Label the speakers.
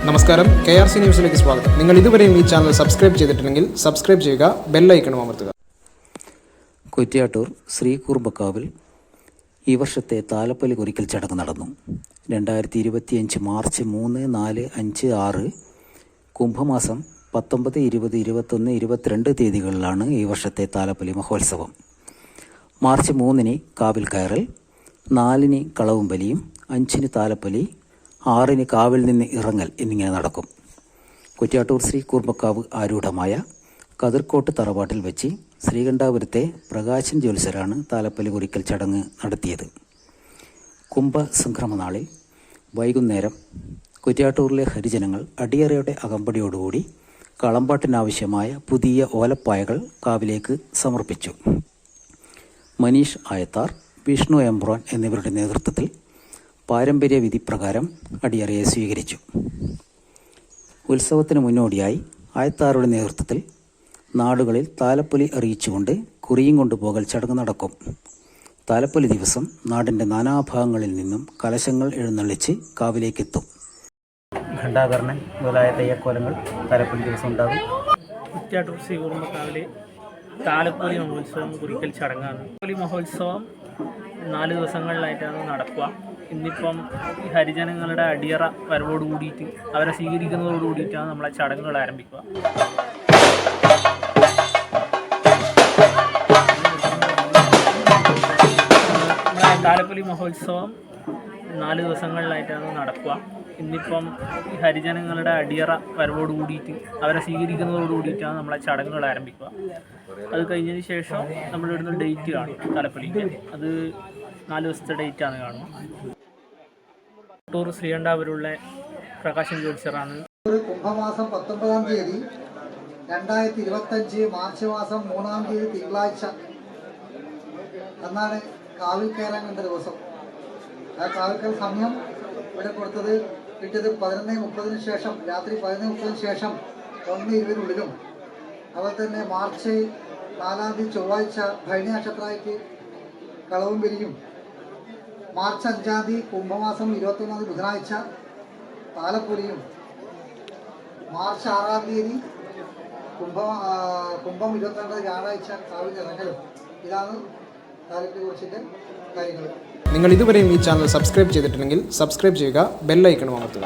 Speaker 1: നമസ്കാരം, KRC ന്യൂസിലേക്ക് സ്വാഗതം. നിങ്ങൾ ഇതുവരെയും ഈ ചാനൽ സബ്സ്ക്രൈബ് ചെയ്തിട്ടില്ലെങ്കിൽ സബ്സ്ക്രൈബ് ചെയ്യുക, ബെൽ ഐക്കണും അമർത്തുക.
Speaker 2: കുറ്റ്യാട്ടൂർ ശ്രീകൂർബക്കാവിൽ ഈ വർഷത്തെ താലപ്പൊലി കുറിക്കൽ ചടങ്ങ് നടന്നു. 2025 മാർച്ച് 3, 4, 5, 6 കുംഭമാസം 19, 20, 21, 22 തീയതികളിലാണ് ഈ വർഷത്തെ താലപ്പൊലി മഹോത്സവം. മാർച്ച് 3 കാവിൽ കയറൽ, 4 കളവും ബലിയും, 5 താലപ്പൊലി, 6 കാവിൽ നിന്ന് ഇറങ്ങൽ എന്നിങ്ങനെ നടക്കും. കുറ്റ്യാട്ടൂർ ശ്രീ കൂർബക്കാവ് ആരൂഢമായ കതിർക്കോട്ട് തറവാട്ടിൽ വെച്ച് ശ്രീകണ്ഠാപുരത്തെ പ്രകാശൻ ജ്യോത്സ്യരാണ് താലപ്പൊലി കുറിക്കൽ ചടങ്ങ് നടത്തിയത്. കുംഭസംക്രമനാളിൽ വൈകുന്നേരം കുറ്റ്യാട്ടൂരിലെ ഹരിജനങ്ങൾ അടിയറയുടെ അകമ്പടിയോടുകൂടി കളമ്പാട്ടിനാവശ്യമായ പുതിയ ഓലപ്പായകൾ കാവിലേക്ക് സമർപ്പിച്ചു. മനീഷ് ആയത്താർ, വിഷ്ണു എംബ്രോൻ എന്നിവരുടെ നേതൃത്വത്തിൽ പാരമ്പര്യ വിധി പ്രകാരം അടിയറയെ സ്വീകരിച്ചു. ഉത്സവത്തിന് മുന്നോടിയായി ആയത്താറുടെ നേതൃത്വത്തിൽ നാടുകളിൽ താലപ്പൊലി അറിയിച്ചുകൊണ്ട് കുറിയും കൊണ്ടുപോകൽ ചടങ്ങ് നടക്കും. താലപ്പൊലി ദിവസം നാടിൻ്റെ നാനാഭാഗങ്ങളിൽ നിന്നും കലശങ്ങൾ എഴുന്നള്ളിച്ച് കാവിലേക്കെത്തും. ഘണ്ടാകർണൻ മുതലായ തെയ്യക്കോലങ്ങൾ താലപ്പൊലി ദിവസം ഉണ്ടാകും.
Speaker 3: കുറ്റ്യാട്ടൂർ ശ്രീ കൂർബക്കാവിലെ താലപ്പൊലി മഹോത്സവം കുറിക്കൽ ചടങ്ങാണ്. താലപ്പൊലി മഹോത്സവം 4 ദിവസങ്ങളിലായിട്ടാണ് നടക്കുക. ഇന്നിപ്പം ഈ ഹരിജനങ്ങളുടെ അടിയറ വരവോട് കൂടിയിട്ട് അവരെ സ്വീകരിക്കുന്നതോട് കൂടിയിട്ടാണ് നമ്മളെ ചടങ്ങുകൾ ആരംഭിക്കുക. നമ്മളെ താലപ്പൊലി മഹോത്സവം 4 ദിവസങ്ങളിലായിട്ടാണ് നടക്കുക. ഇന്നിപ്പം ഈ ഹരിജനങ്ങളുടെ അടിയറ വരവോട് കൂടിയിട്ട് അവരെ സ്വീകരിക്കുന്നതോട് കൂടിയിട്ടാണ് നമ്മളെ ചടങ്ങുകൾ ആരംഭിക്കുക. അത് കഴിഞ്ഞതിന് ശേഷം നമ്മളിവിടുന്ന് ഡേറ്റ് കാണും. താലപ്പൊലിക്ക് അത് 4 ദിവസത്തെ ഡേറ്റാണ് കാണുന്നത്. കുറ്റ്യാട്ടൂർ ശ്രീകണ്ഠാപുരമുള്ള പ്രകാശൻ ജ്യോത്സ്യറാണ്.
Speaker 4: കുംഭമാസം 19 തീയതി 2025 മാർച്ച് മാസം 3 തീയതി തിങ്കളാഴ്ച എന്നാണ് കാവിൽ കയറാൻ കണ്ട ദിവസം. ആ കാവിൽ കയറൽ സമയം ഇവിടെ കിട്ടിയത് 11:30 ശേഷം, രാത്രി 11:30 ശേഷം 1:20 അതുപോലെ തന്നെ മാർച്ച് 4 തീയതി ചൊവ്വാഴ്ച ഭരണി നക്ഷത്രമായിട്ട് കളവും ബലിയും, മാർച്ച് 5 തീയതി കുംഭമാസം 21 തീയതി ബുധനാഴ്ച താലപ്പൊലിയും, മാർച്ച് 6 തീയതി കുംഭം 22 വ്യാഴാഴ്ച കാവിൽ ഇറങ്ങലും. ഇതാണ് താലപ്പൊലി കുറിച്ചിട്ട് കാര്യങ്ങൾ.
Speaker 1: നിങ്ങൾ ഇതുവരെയും ഈ ചാനൽ സബ്സ്ക്രൈബ് ചെയ്തിട്ടില്ലെങ്കിൽ സബ്സ്ക്രൈബ് ചെയ്യുക, ബെൽ ഐക്കണും അമർത്തുക.